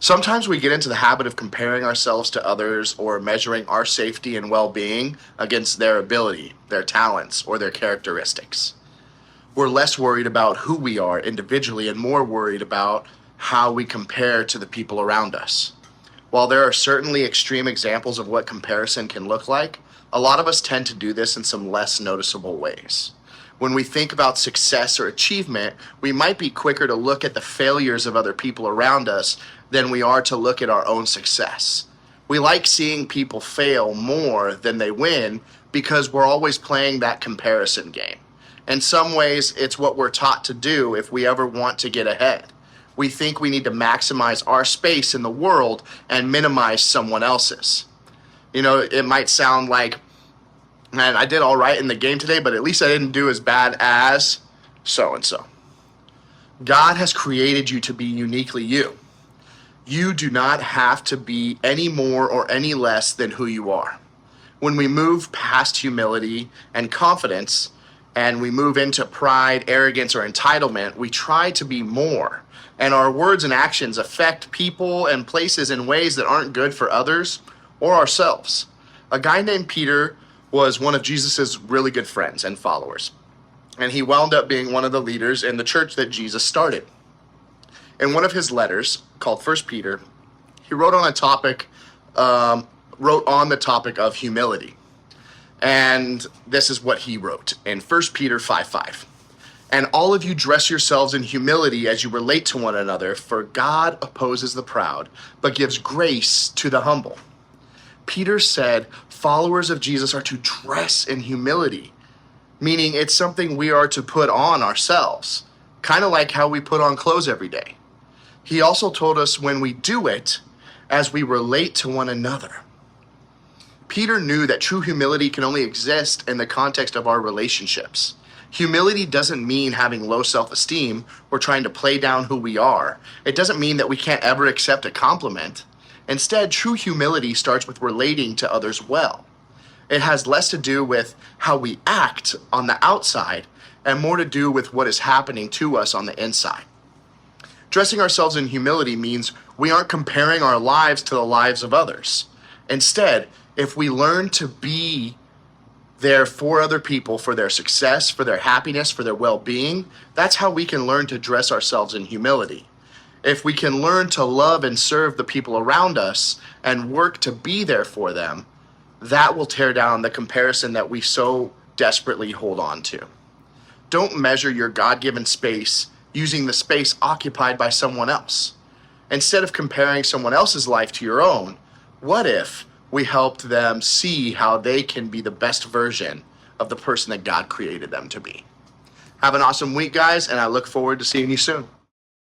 Sometimes we get into the habit of comparing ourselves to others or measuring our safety and well being against their ability, their talents, or their characteristics. We're less worried about who we are individually and more worried about how we compare to the people around us. While there are certainly extreme examples of what comparison can look like, a lot of us tend to do this in some less noticeable ways. When we think about success or achievement, we might be quicker to look at the failures of other people around us than we are to look at our own success. We like seeing people fail more than they win because we're always playing that comparison game. In some ways, it's what we're taught to do if we ever want to get ahead. We think we need to maximize our space in the world and minimize someone else's. You know, it might sound like, man, I did all right in the game today, but at least I didn't do as bad as so-and-so. God has created you to be uniquely you. You do not have to be any more or any less than who you are. When we move past humility and confidence, and we move into pride, arrogance, or entitlement, we try to be more. And our words and actions affect people and places in ways that aren't good for others or ourselves. A guy named Peter was one of Jesus's really good friends and followers. And he wound up being one of the leaders in the church that Jesus started. In one of his letters, called 1 Peter, he wrote on the topic of humility. And this is what he wrote in 1 Peter 5:5. And all of you dress yourselves in humility as you relate to one another, for God opposes the proud, but gives grace to the humble. Peter said followers of Jesus are to dress in humility, meaning it's something we are to put on ourselves, kind of like how we put on clothes every day. He also told us when we do it as we relate to one another. Peter knew that true humility can only exist in the context of our relationships. Humility doesn't mean having low self-esteem or trying to play down who we are. It doesn't mean that we can't ever accept a compliment. Instead, true humility starts with relating to others well. It has less to do with how we act on the outside and more to do with what is happening to us on the inside. Dressing ourselves in humility means we aren't comparing our lives to the lives of others. Instead, if we learn to be there for other people, for their success, for their happiness, for their well-being, that's how we can learn to dress ourselves in humility. If we can learn to love and serve the people around us and work to be there for them, that will tear down the comparison that we so desperately hold on to. Don't measure your God-given space using the space occupied by someone else. Instead of comparing someone else's life to your own, what if we helped them see how they can be the best version of the person that God created them to be? Have an awesome week, guys, and I look forward to seeing you soon.